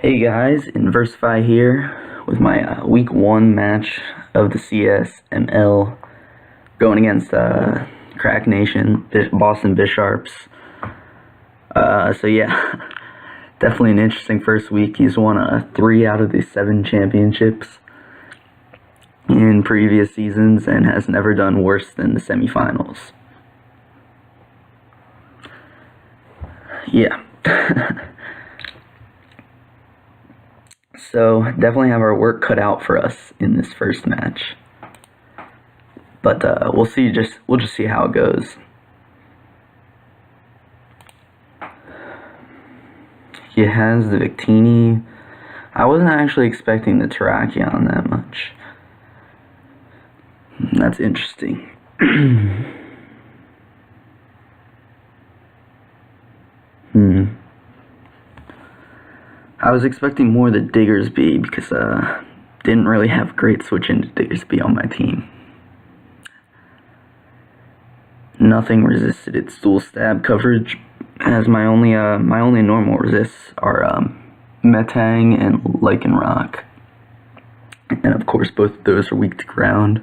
Hey guys, Inversify here with my week 1 match of the CSML going against Crack Nation, Boston Bisharps. So yeah, definitely an interesting first week. He's won 3 out of the 7 championships in previous seasons and has never done worse than the semifinals. Yeah. So definitely have our work cut out for us in this first match, but we'll just see how it goes. He has the Victini. I wasn't actually expecting the Terrakion that much. That's interesting. I was expecting more of the Diggersby because didn't really have great switch into Diggersby on my team. Nothing resisted its dual stab coverage, as my only normal resists are Metang and Lycanroc, and of course both of those are weak to ground.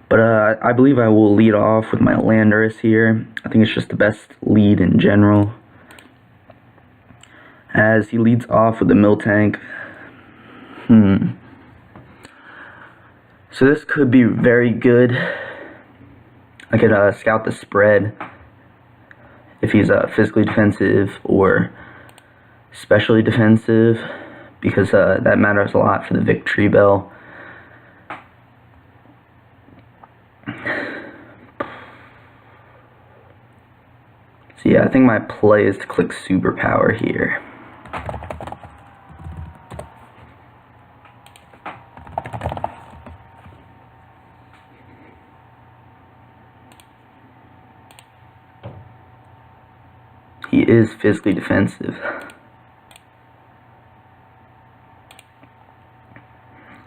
But I believe I will lead off with my Landorus here. I think it's just the best lead in general, as he leads off with the Miltank. So this could be very good. I could scout the spread if he's physically defensive or specially defensive, because that matters a lot for the Victreebel. So yeah, I think my play is to click Superpower here. He is physically defensive.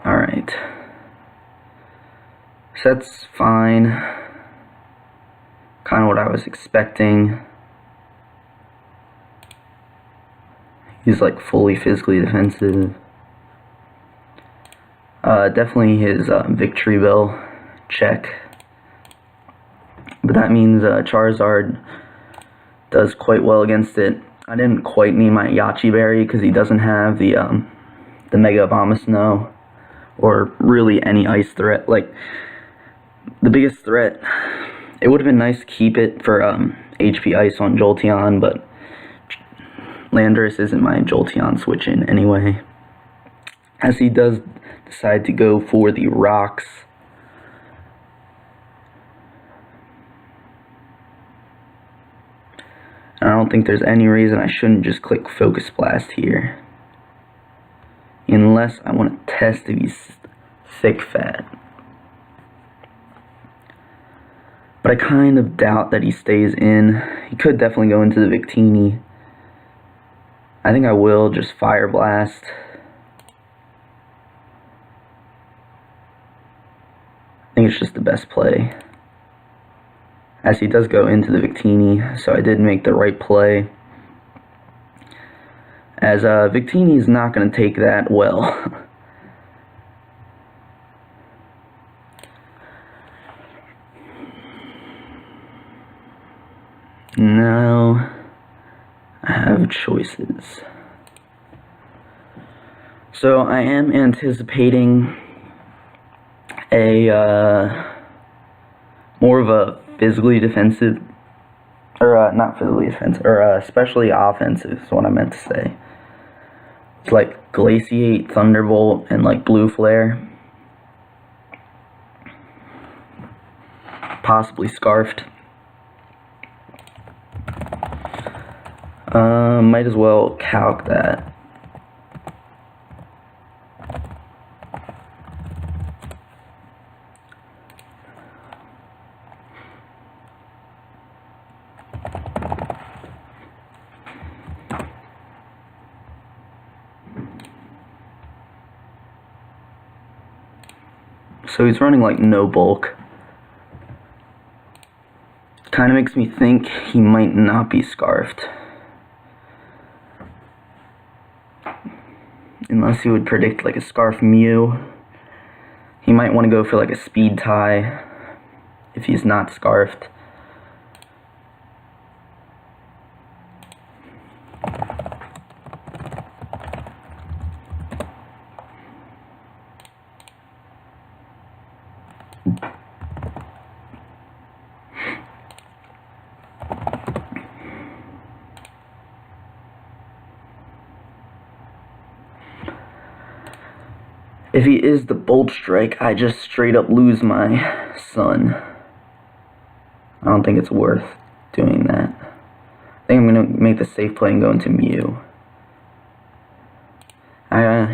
Alright. So that's fine. Kind of what I was expecting. He's like fully physically defensive. Definitely his Victreebel check. But that means Charizard does quite well against it. I didn't quite need my Yachi Berry because he doesn't have the Mega Abomasnow or really any ice threat. Like, the biggest threat, it would have been nice to keep it for HP Ice on Jolteon, but Landorus isn't my Jolteon switch-in anyway, as he does decide to go for the rocks. I don't think there's any reason I shouldn't just click Focus Blast here, unless I want to test if he's thick fat. But I kind of doubt that he stays in. He could definitely go into the Victini. I think I will just Fire Blast. I think it's just the best play, as he does go into the Victini, so I did make the right play, as Victini is not going to take that well. Now I have choices. So I am anticipating a more of a physically defensive, or not physically defensive, or especially offensive is what I meant to say. It's like Glaciate, Thunderbolt, and like Blue Flare. Possibly Scarfed. Might as well calc that. So he's running like no bulk. Kind of makes me think he might not be scarfed. unless he would predict like a Scarf Mew. He might want to go for like a Speed Tie if he's not Scarfed. If he is the Bolt Strike, I just straight up lose my Sun. I don't think it's worth doing that. I think I'm going to make the safe play and go into Mew.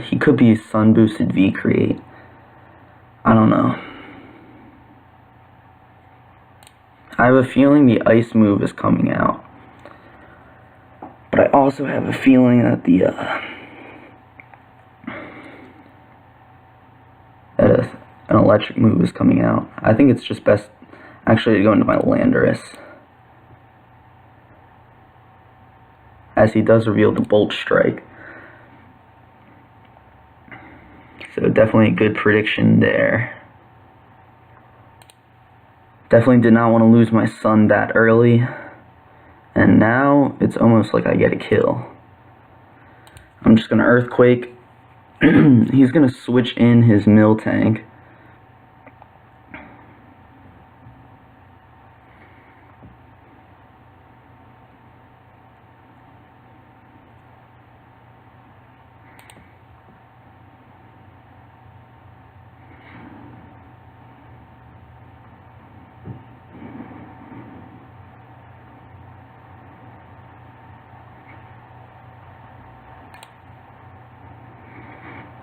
He could be Sun Boosted V-Create. I don't know. I have a feeling the Ice move is coming out. But I also have a feeling that an electric move is coming out. I think it's just best actually to go into my Landorus, as he does reveal the Bolt Strike. So definitely a good prediction there. Definitely did not want to lose my Sun that early, and now it's almost like I get a kill. I'm just going to Earthquake. He's going to switch in his Miltank.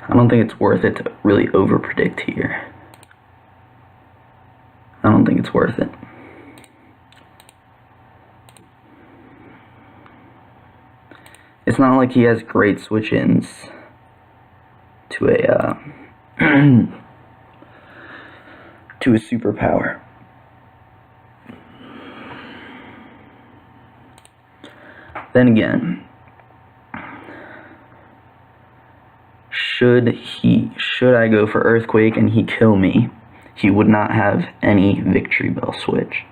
I don't think it's worth it to really over-predict here. I don't think it's worth it. It's not like he has great switch-ins to a to a superpower. Then again, should I go for Earthquake and he kill me, he would not have any Victreebel switch,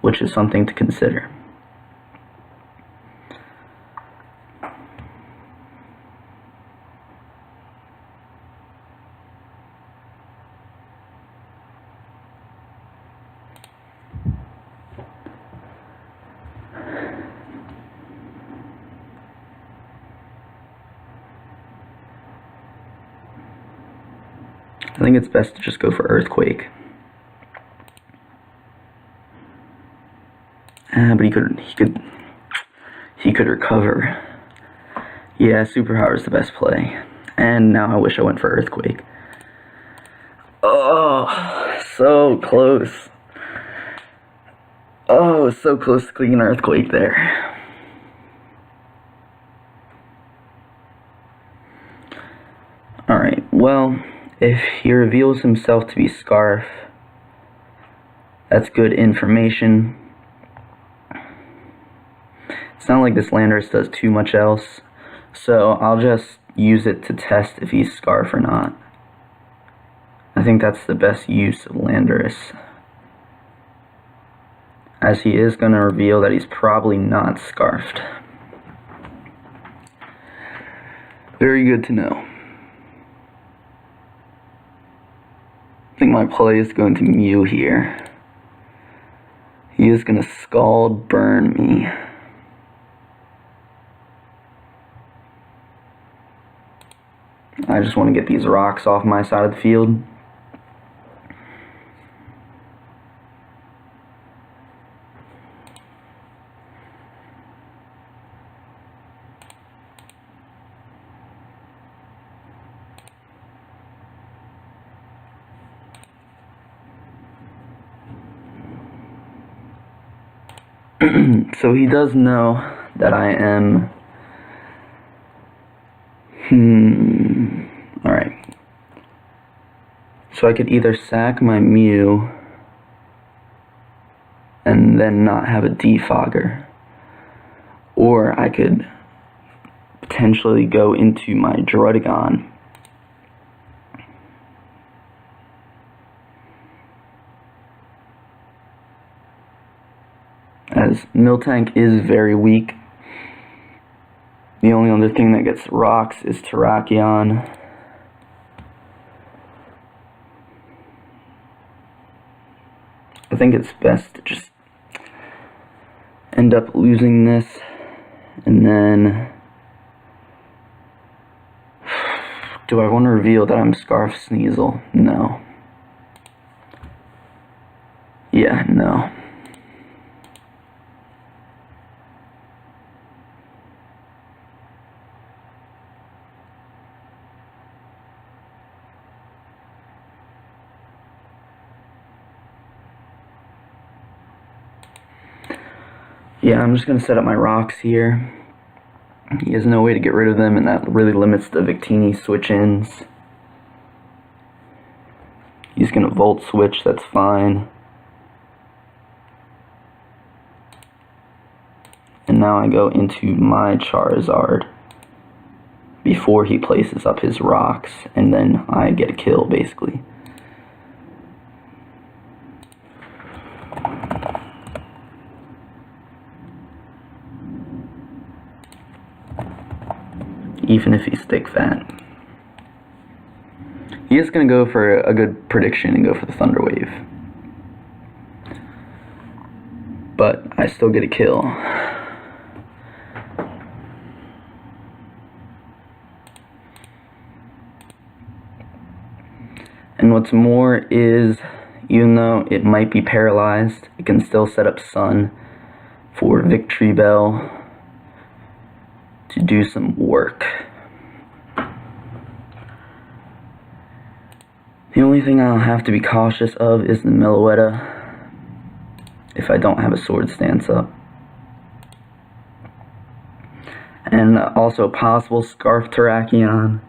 which is something to consider. I think it's best to just go for Earthquake. But he could recover. Yeah, Superpower is the best play. And now I wish I went for Earthquake. Oh, so close. Oh, so close to clicking Earthquake there. Alright, well, if he reveals himself to be Scarf, that's good information. It's not like this Landorus does too much else, so I'll just use it to test if he's Scarf or not. I think that's the best use of Landorus, as he is going to reveal that he's probably not Scarfed. Very good to know. I think my play is going to Mew here. He is going to Scald Burn me. I just want to get these rocks off my side of the field. So he does know that I am... Alright. So I could either sack my Mew and then not have a defogger, or I could potentially go into my Druddigon. As Miltank is very weak. The only other thing that gets rocks is Terrakion. I think it's best to just end up losing this, and then do I want to reveal that I'm Scarf Sneasel? No. Yeah, no. Yeah, I'm just going to set up my rocks here. He has no way to get rid of them, and that really limits the Victini switch-ins. He's going to Volt Switch, that's fine. And now I go into my Charizard before he places up his rocks, and then I get a kill, basically. Even if he's stick fat. He is going to go for a good prediction and go for the Thunder Wave. But I still get a kill. And what's more is, even though it might be paralyzed, it can still set up Sun for Victreebel to do some work. The only thing I'll have to be cautious of is the Meloetta if I don't have a Sword Stance up. And also possible Scarf Terrakion.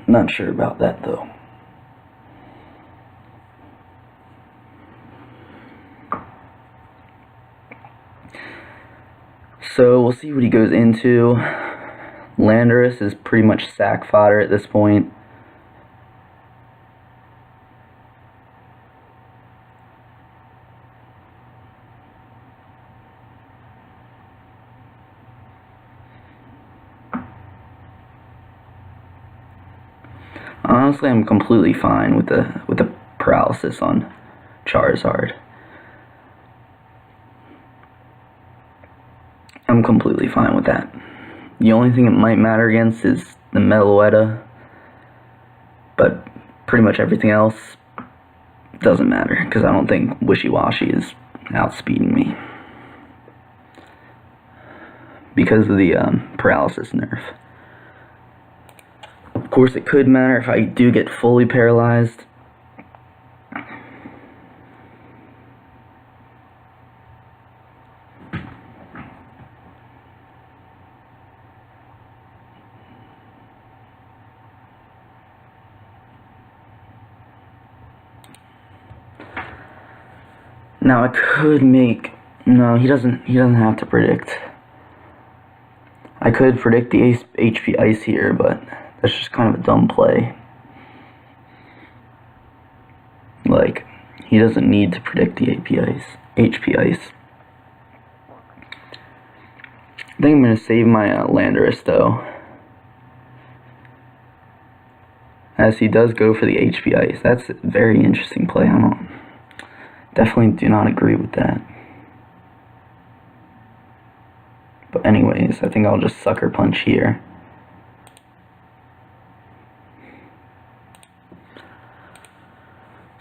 Not sure about that though. So we'll see what he goes into. Landorus is pretty much sack fodder at this point. Honestly, I'm completely fine with the paralysis on Charizard. I'm completely fine with that. The only thing it might matter against is the Meloetta, but pretty much everything else doesn't matter, because I don't think Wishiwashi is outspeeding me because of the paralysis nerf. Of course, it could matter if I do get fully paralyzed. Now I could make, no, he doesn't have to predict. I could predict the HP Ice here, but that's just kind of a dumb play. Like, he doesn't need to predict the HP Ice. I think I'm going to save my Landorus though, as he does go for the HP Ice. That's a very interesting play. Definitely do not agree with that. But anyways, I think I'll just Sucker Punch here.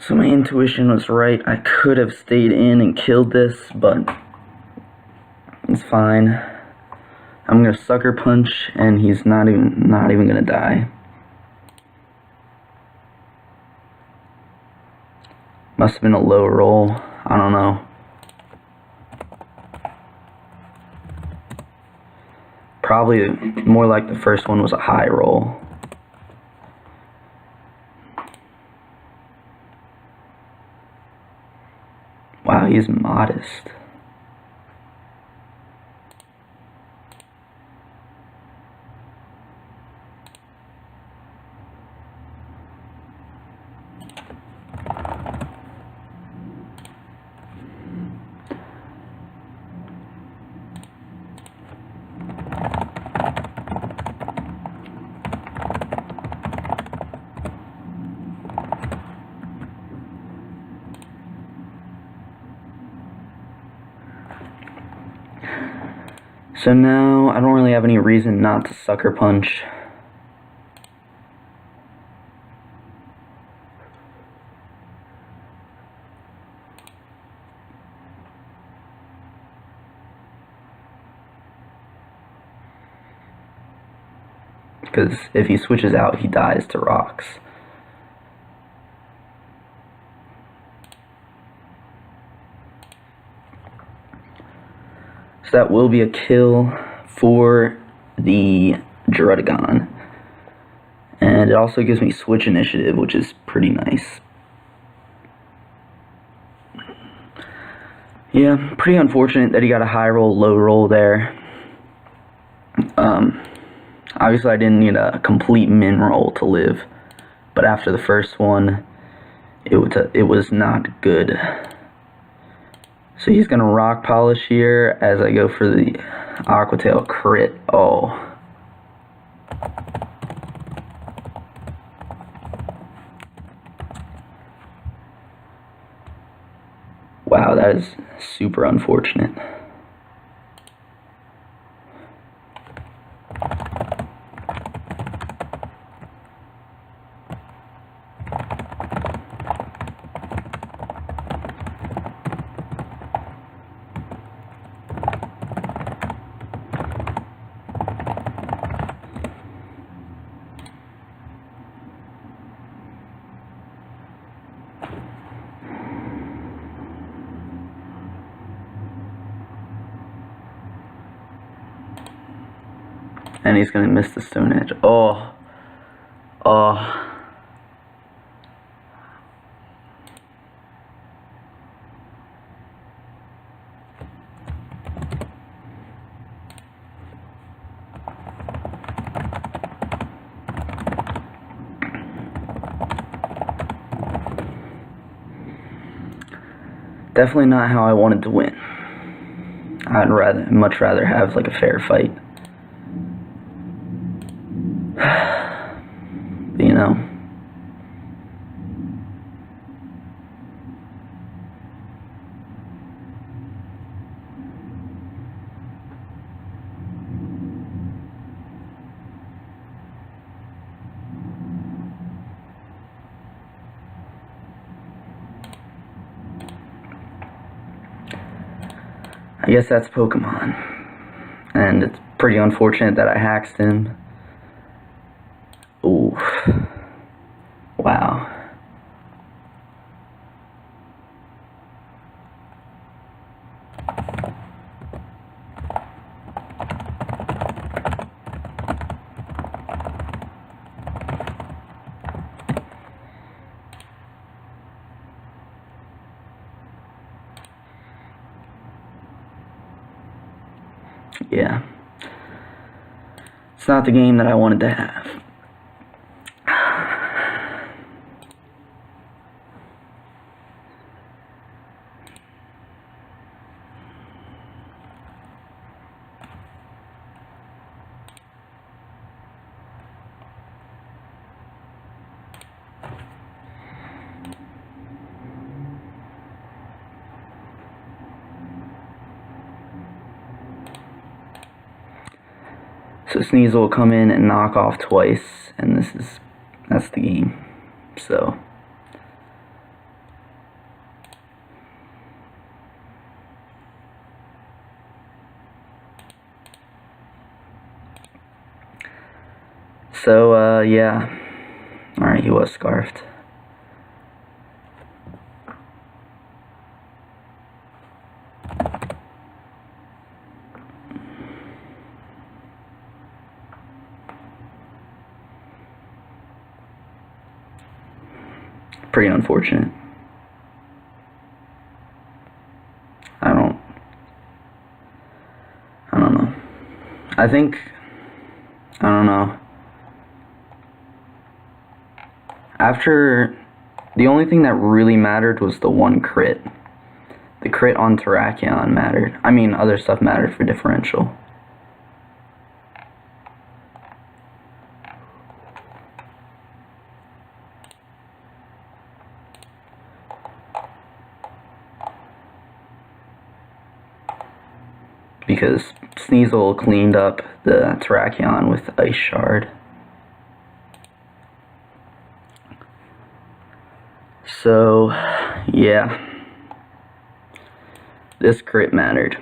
So my intuition was right. I could have stayed in and killed this, but it's fine. I'm gonna Sucker Punch, and he's not even gonna die. Must have been a low roll. I don't know. Probably more like the first one was a high roll. Wow, he's modest. So now I don't really have any reason not to Sucker Punch. Because if he switches out, he dies to rocks. So that will be a kill for the Druddigon. And it also gives me switch initiative, which is pretty nice. Yeah, pretty unfortunate that he got a high roll, low roll there. Obviously I didn't need a complete min roll to live, but after the first one, it was not good. So he's gonna Rock Polish here as I go for the Aqua Tail crit. Oh. Wow, that is super unfortunate. And he's gonna miss the Stone Edge. Oh. Oh. Definitely not how I wanted to win. I'd much rather have like a fair fight. But, you know. I guess that's Pokemon. And it's pretty unfortunate that I hacked him. Ooh. Wow. Yeah. It's not the game that I wanted to have. So Sneasel will come in and knock off twice, and that's the game. So yeah. Alright, he was scarfed. Pretty unfortunate. I don't know. I don't know. After, the only thing that really mattered was the one crit. The crit on Terrakion mattered. I mean, other stuff mattered for differential. Because Sneasel cleaned up the Terrakion with Ice Shard. So, yeah. This crit mattered.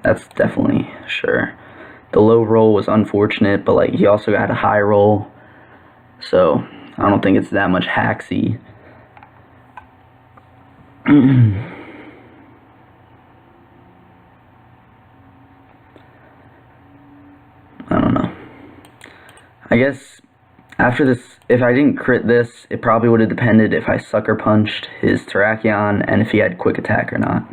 That's definitely sure. The low roll was unfortunate, but like he also got a high roll. So, I don't think it's that much hacksy. I don't know. I guess after this, if I didn't crit this, it probably would have depended if I sucker punched his Terrakion and if he had quick attack or not.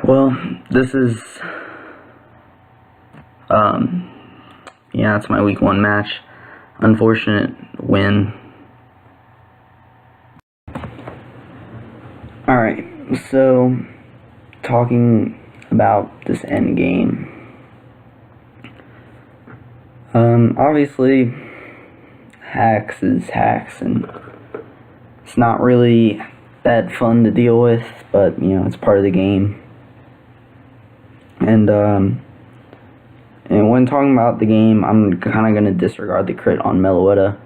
Well, this is, yeah, it's my week 1 match. Unfortunate win. Alright, so, talking about this end game. Obviously, hacks is hacks, and it's not really that fun to deal with, but, you know, it's part of the game. And when talking about the game, I'm kind of going to disregard the crit on Meloetta,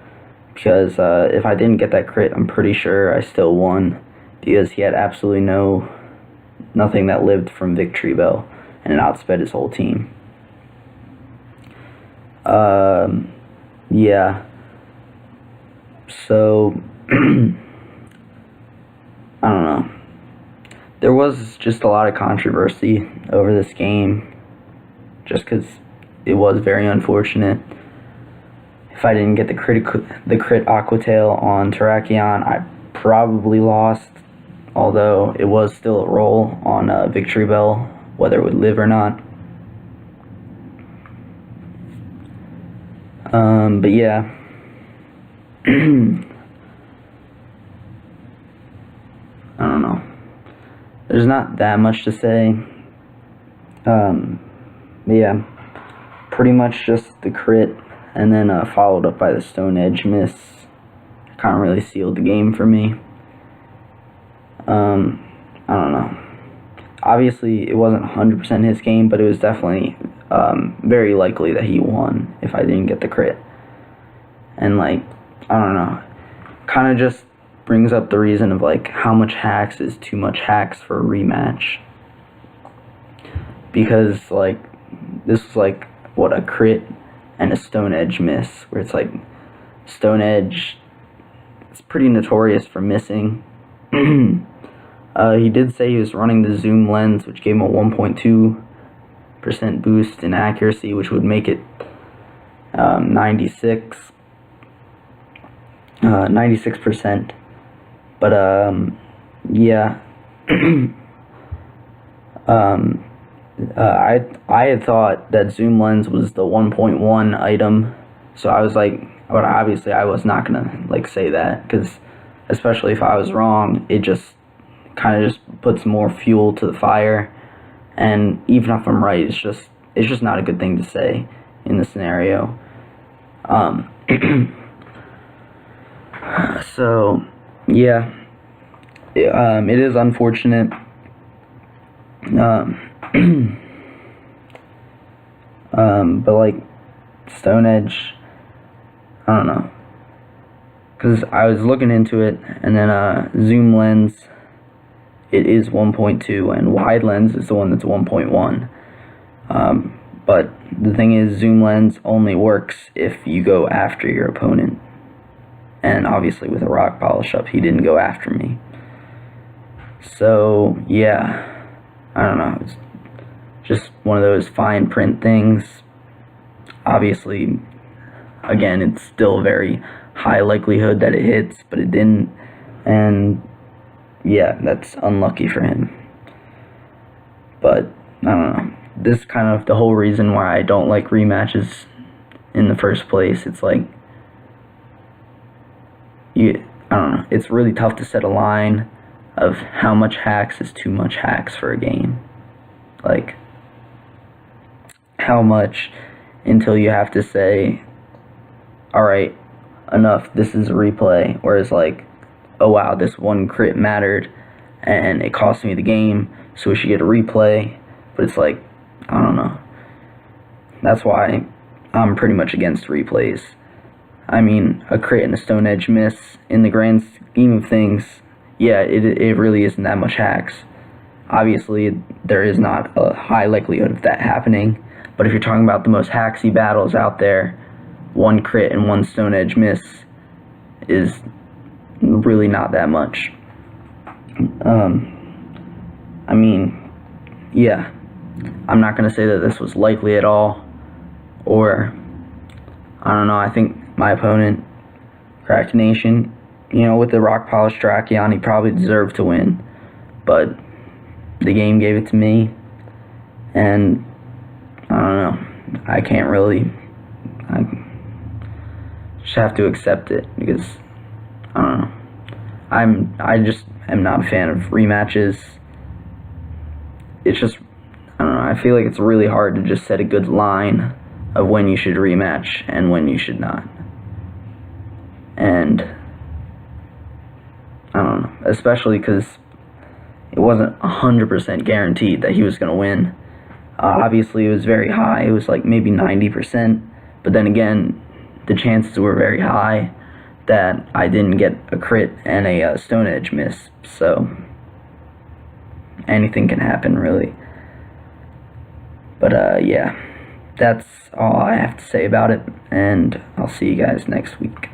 because if I didn't get that crit, I'm pretty sure I still won, because he had absolutely nothing that lived from Victreebel, and it outsped his whole team. Yeah. So, I don't know. There was just a lot of controversy over this game, just because it was very unfortunate. If I didn't get the crit Aqua Tail on Terrakion, I probably lost, although it was still a roll on Victreebel, whether it would live or not. But yeah. I don't know. There's not that much to say. But yeah, pretty much just the crit, and then followed up by the Stone Edge miss. Kind of really sealed the game for me. I don't know. Obviously, it wasn't 100% his game, but it was definitely very likely that he won if I didn't get the crit. And like, I don't know, kind of just brings up the reason of like how much hacks is too much hacks for a rematch. Because like, this was like, what, a crit and a Stone Edge miss, where it's like, Stone Edge, it's pretty notorious for missing. He did say he was running the zoom lens, which gave him a 1.2% boost in accuracy, which would make it 96%. But yeah. I had thought that zoom lens was the 1.1 item, so I was like, but obviously I was not gonna like say that, because especially if I was wrong, it just kind of just puts more fuel to the fire. And even if I'm right, it's just not a good thing to say in the scenario. So yeah, it is unfortunate. But like, Stone Edge, I don't know. Because I was looking into it, and then zoom lens, it is 1.2, and wide lens is the one that's 1.1. But the thing is, zoom lens only works if you go after your opponent. And obviously with a rock polish up, he didn't go after me. So, yeah, I don't know. It's just one of those fine print things. Obviously, again, it's still very high likelihood that it hits, but it didn't. And, yeah, that's unlucky for him. But, I don't know. This is kind of the whole reason why I don't like rematches in the first place. It's like, I don't know, it's really tough to set a line of how much hacks is too much hacks for a game. Like, how much until you have to say, alright, enough, this is a replay. Whereas like, oh wow, this one crit mattered and it cost me the game, so we should get a replay. But it's like, I don't know. That's why I'm pretty much against replays. I mean, a crit and a Stone Edge miss, in the grand scheme of things, yeah, it really isn't that much hacks. Obviously, there is not a high likelihood of that happening, but if you're talking about the most hacksy battles out there, one crit and one Stone Edge miss is really not that much. I mean, yeah, I'm not going to say that this was likely at all, or, I don't know, I think my opponent, Cracked Nation, you know, with the rock polish Terrakion, he probably deserved to win, but the game gave it to me, and I don't know, I can't really, I just have to accept it, because, I don't know, I just am not a fan of rematches. It's just, I don't know, I feel like it's really hard to just set a good line of when you should rematch and when you should not. And I don't know, especially because it wasn't 100% guaranteed that he was going to win. Obviously, it was very high. It was like maybe 90%. But then again, the chances were very high that I didn't get a crit and a Stone Edge miss. So anything can happen, really. But yeah, that's all I have to say about it. And I'll see you guys next week.